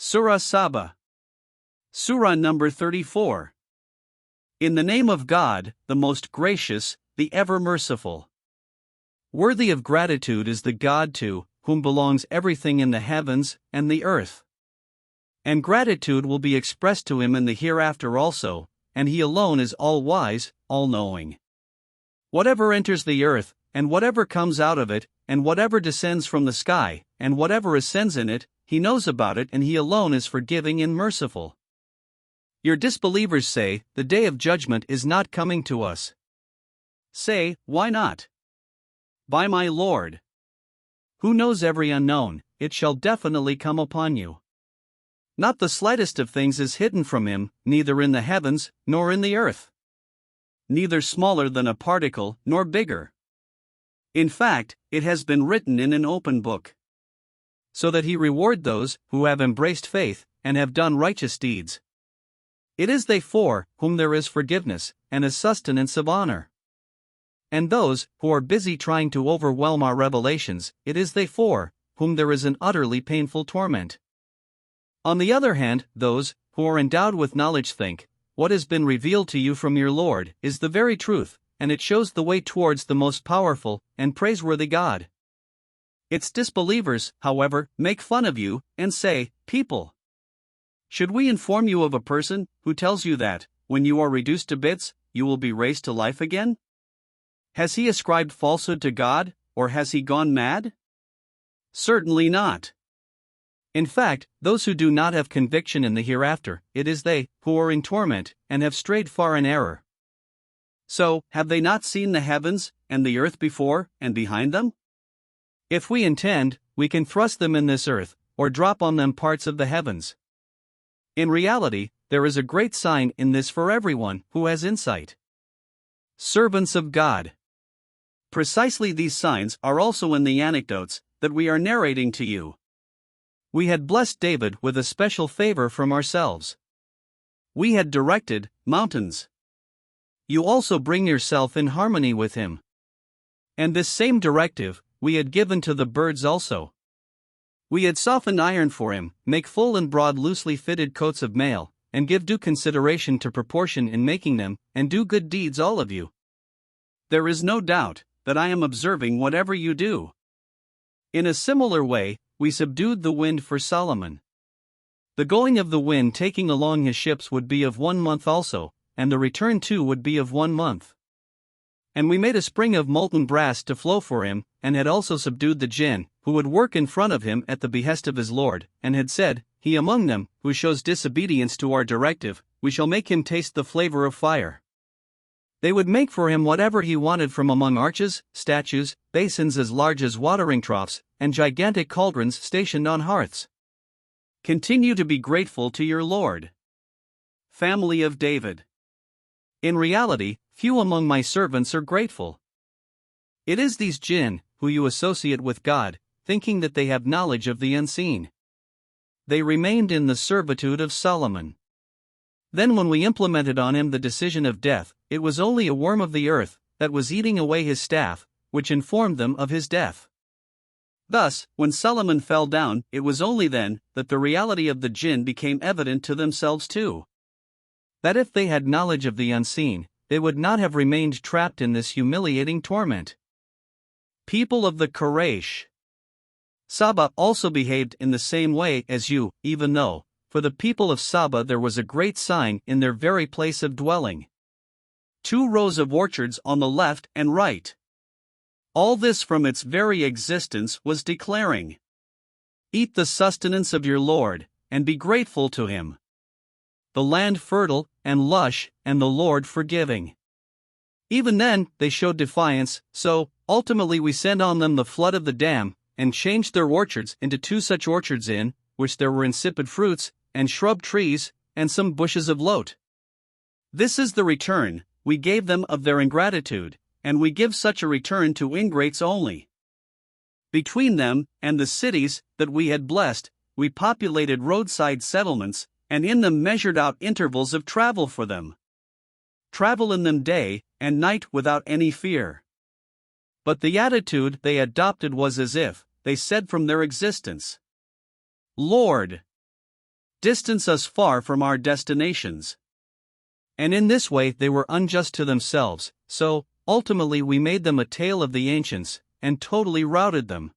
Surah Saba. Surah number 34. In the name of God, the most gracious, the ever merciful. Worthy of gratitude is the God to whom belongs everything in the heavens and the earth. And gratitude will be expressed to him in the hereafter also, and he alone is all-wise, all-knowing. Whatever enters the earth, and whatever comes out of it, and whatever descends from the sky, and whatever ascends in it, he knows about it, and he alone is forgiving and merciful. Your disbelievers say, the day of judgment is not coming to us. Say, why not? By my Lord, who knows every unknown, it shall definitely come upon you. Not the slightest of things is hidden from him, neither in the heavens, nor in the earth. Neither smaller than a particle, nor bigger. In fact, it has been written in an open book, so that he reward those who have embraced faith, and have done righteous deeds. It is they for whom there is forgiveness, and a sustenance of honor. And those who are busy trying to overwhelm our revelations, it is they for whom there is an utterly painful torment. On the other hand, those who are endowed with knowledge think, what has been revealed to you from your Lord is the very truth, and it shows the way towards the most powerful and praiseworthy God. Its disbelievers, however, make fun of you, and say, people, should we inform you of a person who tells you that, when you are reduced to bits, you will be raised to life again? Has he ascribed falsehood to God, or has he gone mad? Certainly not. In fact, those who do not have conviction in the hereafter, it is they who are in torment, and have strayed far in error. So, have they not seen the heavens, and the earth before, and behind them? If we intend, we can thrust them in this earth, or drop on them parts of the heavens. In reality, there is a great sign in this for everyone who has insight. Servants of God. Precisely these signs are also in the anecdotes that we are narrating to you. We had blessed David with a special favor from ourselves. We had directed mountains. You also bring yourself in harmony with him. And this same directive we had given to the birds also. We had softened iron for him, make full and broad loosely fitted coats of mail, and give due consideration to proportion in making them, and do good deeds all of you. There is no doubt that I am observing whatever you do. In a similar way, we subdued the wind for Solomon. The going of the wind taking along his ships would be of 1 month also, and the return too would be of 1 month. And we made a spring of molten brass to flow for him, and had also subdued the jinn, who would work in front of him at the behest of his Lord, and had said, he among them, who shows disobedience to our directive, we shall make him taste the flavor of fire. They would make for him whatever he wanted from among arches, statues, basins as large as watering troughs, and gigantic cauldrons stationed on hearths. Continue to be grateful to your Lord. Family of David. In reality, few among my servants are grateful. It is these jinn who you associate with God, thinking that they have knowledge of the unseen. They remained in the servitude of Solomon. Then when we implemented on him the decision of death, it was only a worm of the earth that was eating away his staff, which informed them of his death. Thus, when Solomon fell down, it was only then that the reality of the jinn became evident to themselves too. That if they had knowledge of the unseen, they would not have remained trapped in this humiliating torment. People of the Quraysh. Saba also behaved in the same way as you, even though, for the people of Saba there was a great sign in their very place of dwelling. 2 rows of orchards on the left and right. All this from its very existence was declaring, eat the sustenance of your Lord, and be grateful to him. The land fertile and lush, and the Lord forgiving. Even then, they showed defiance, so, ultimately we sent on them the flood of the dam, and changed their orchards into 2 such orchards in which there were insipid fruits, and shrub trees, and some bushes of lote. This is the return we gave them of their ingratitude, and we give such a return to ingrates only. Between them and the cities that we had blessed, we populated roadside settlements, and in them measured out intervals of travel for them. Travel in them day and night without any fear. But the attitude they adopted was as if they said from their existence, Lord, distance us far from our destinations. And in this way they were unjust to themselves, so, ultimately we made them a tale of the ancients, and totally routed them.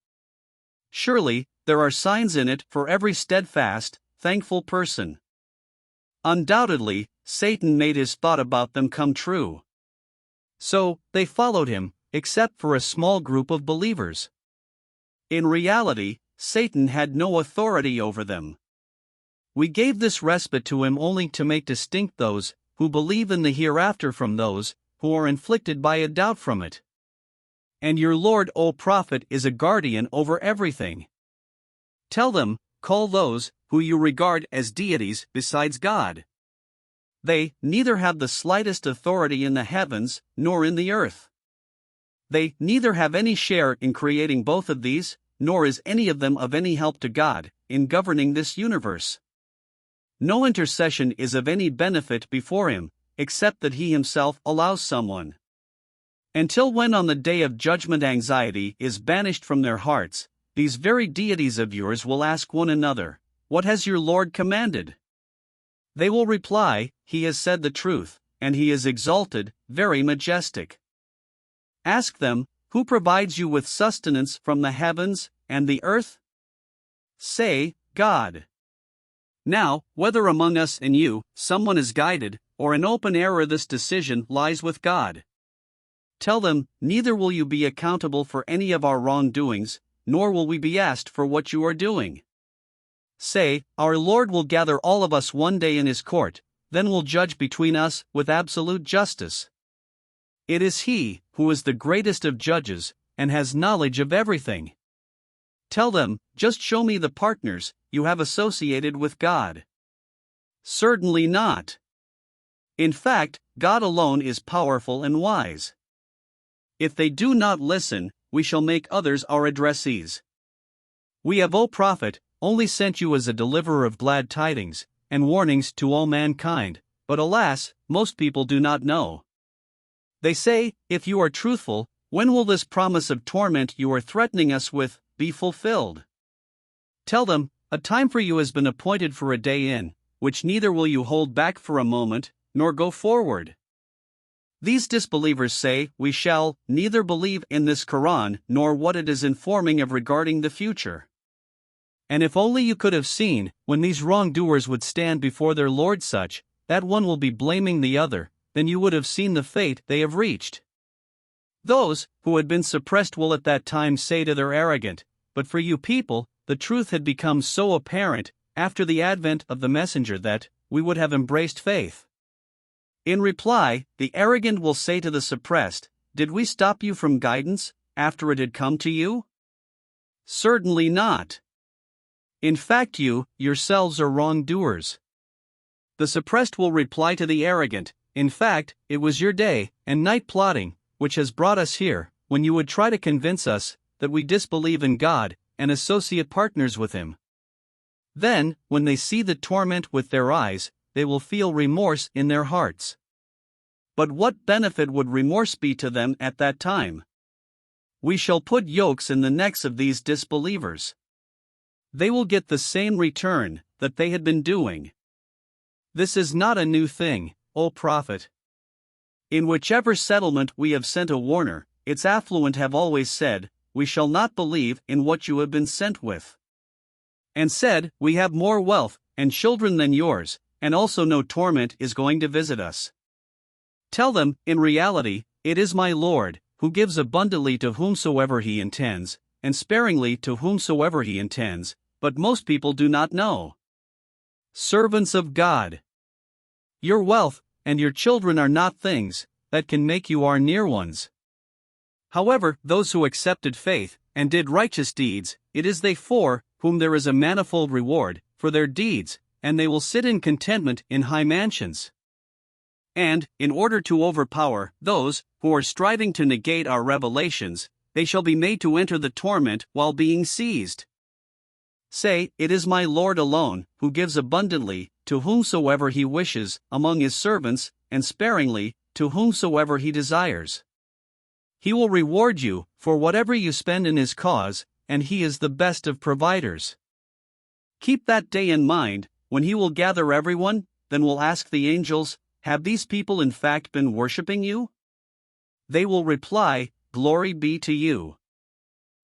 Surely, there are signs in it for every steadfast, thankful person. Undoubtedly, Satan made his thought about them come true. So, they followed him, except for a small group of believers. In reality, Satan had no authority over them. We gave this respite to him only to make distinct those who believe in the hereafter from those who are inflicted by a doubt from it. And your Lord, O Prophet, is a guardian over everything. Tell them, call those who you regard as deities besides God. They neither have the slightest authority in the heavens nor in the earth. They neither have any share in creating both of these, nor is any of them of any help to God in governing this universe. No intercession is of any benefit before him, except that he himself allows someone. Until when on the day of judgment anxiety is banished from their hearts, these very deities of yours will ask one another, "What has your Lord commanded?" They will reply, "He has said the truth, and he is exalted, very majestic." Ask them, "Who provides you with sustenance from the heavens and the earth?" Say, "God." Now, whether among us and you, someone is guided, or in open error, this decision lies with God. Tell them, neither will you be accountable for any of our wrongdoings, nor will we be asked for what you are doing. Say, our Lord will gather all of us one day in his court, then will judge between us with absolute justice. It is he who is the greatest of judges, and has knowledge of everything. Tell them, just show me the partners you have associated with God. Certainly not. In fact, God alone is powerful and wise. If they do not listen, we shall make others our addressees. We have, O Prophet, only sent you as a deliverer of glad tidings and warnings to all mankind, but alas, most people do not know. They say, "If you are truthful, when will this promise of torment you are threatening us with be fulfilled?" Tell them, a time for you has been appointed for a day in which neither will you hold back for a moment, nor go forward. These disbelievers say, "We shall neither believe in this Qur'ān nor what it is informing of regarding the future." And if only you could have seen, when these wrongdoers would stand before their Lord such, that one will be blaming the other, then you would have seen the fate they have reached. Those who had been suppressed will at that time say to their arrogant, "But for you people, the truth had become so apparent after the advent of the messenger that we would have embraced faith." In reply, the arrogant will say to the suppressed, "Did we stop you from guidance after it had come to you?" Certainly not. In fact, you yourselves are wrongdoers. The suppressed will reply to the arrogant, "In fact, it was your day and night plotting which has brought us here, when you would try to convince us that we disbelieve in God and associate partners with him." Then, when they see the torment with their eyes, they will feel remorse in their hearts. But what benefit would remorse be to them at that time? We shall put yokes in the necks of these disbelievers. They will get the same return that they had been doing. This is not a new thing, O Prophet. In whichever settlement we have sent a warner, its affluent have always said, "We shall not believe in what you have been sent with." And said, "We have more wealth and children than yours, and also no torment is going to visit us." Tell them, in reality, it is my Lord, who gives abundantly to whomsoever he intends, and sparingly to whomsoever he intends, but most people do not know. Servants of God, your wealth and your children are not things that can make you our near ones. However, those who accepted faith and did righteous deeds, it is they for whom there is a manifold reward for their deeds, and they will sit in contentment in high mansions. And, in order to overpower those who are striving to negate our revelations, they shall be made to enter the torment while being seized. Say, it is my Lord alone who gives abundantly to whomsoever he wishes among his servants, and sparingly to whomsoever he desires. He will reward you for whatever you spend in his cause, and he is the best of providers. Keep that day in mind, when he will gather everyone, then will ask the angels, have these people in fact been worshipping you? They will reply, glory be to you.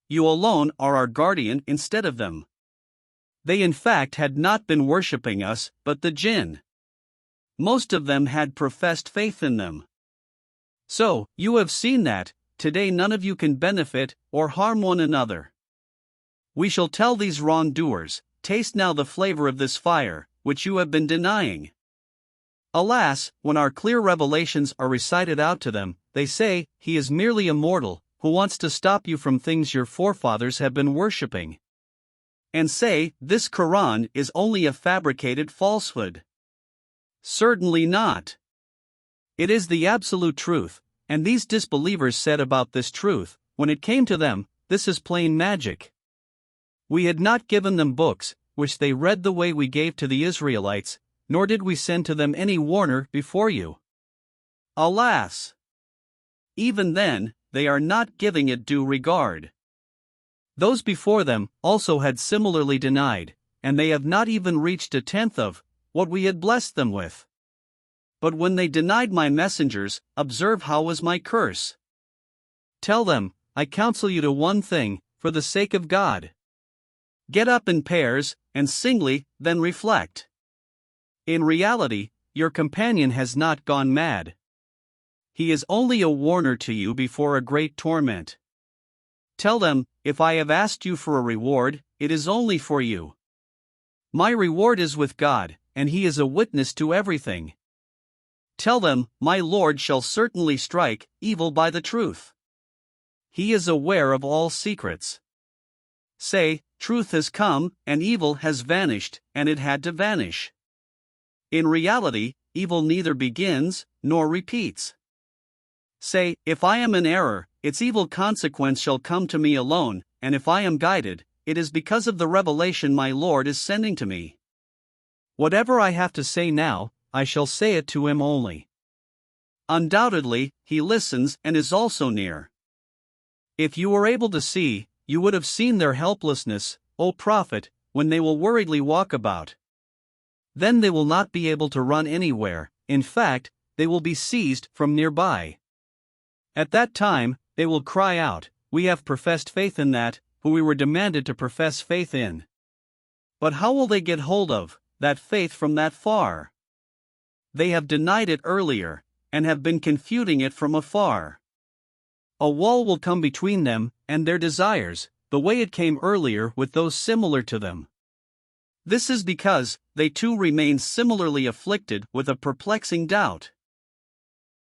You alone are our guardian instead of them. They in fact had not been worshipping us, but the jinn. Most of them had professed faith in them. So, you have seen that, today none of you can benefit or harm one another. We shall tell these wrongdoers, taste now the flavor of this fire, which you have been denying. Alas, when our clear revelations are recited out to them, they say, he is merely a mortal, who wants to stop you from things your forefathers have been worshipping. And say, this Qur'an is only a fabricated falsehood. Certainly not. It is the absolute truth, and these disbelievers said about this truth, when it came to them, this is plain magic. We had not given them books, which they read the way we gave to the Israelites, nor did we send to them any warner before you. Alas! Even then, they are not giving it due regard. Those before them also had similarly denied, and they have not even reached a tenth of what we had blessed them with. But when they denied my messengers, observe how was my curse. Tell them, I counsel you to one thing, for the sake of God. Get up in pairs, and singly, then reflect. In reality, your companion has not gone mad. He is only a warner to you before a great torment. Tell them, if I have asked you for a reward, it is only for you. My reward is with God, and He is a witness to everything. Tell them, my Lord shall certainly strike evil by the truth. He is aware of all secrets. Say, truth has come, and evil has vanished, and it had to vanish. In reality, evil neither begins, nor repeats. Say, if I am in error, its evil consequence shall come to me alone, and if I am guided, it is because of the revelation my Lord is sending to me. Whatever I have to say now, I shall say it to him only. Undoubtedly, he listens and is also near. If you were able to see, you would have seen their helplessness, O Prophet, when they will worriedly walk about. Then they will not be able to run anywhere, in fact, they will be seized from nearby. At that time, they will cry out, we have professed faith in that, who we were demanded to profess faith in. But how will they get hold of that faith from that far? They have denied it earlier, and have been confuting it from afar. A wall will come between them and their desires, the way it came earlier with those similar to them. This is because they too remain similarly afflicted with a perplexing doubt.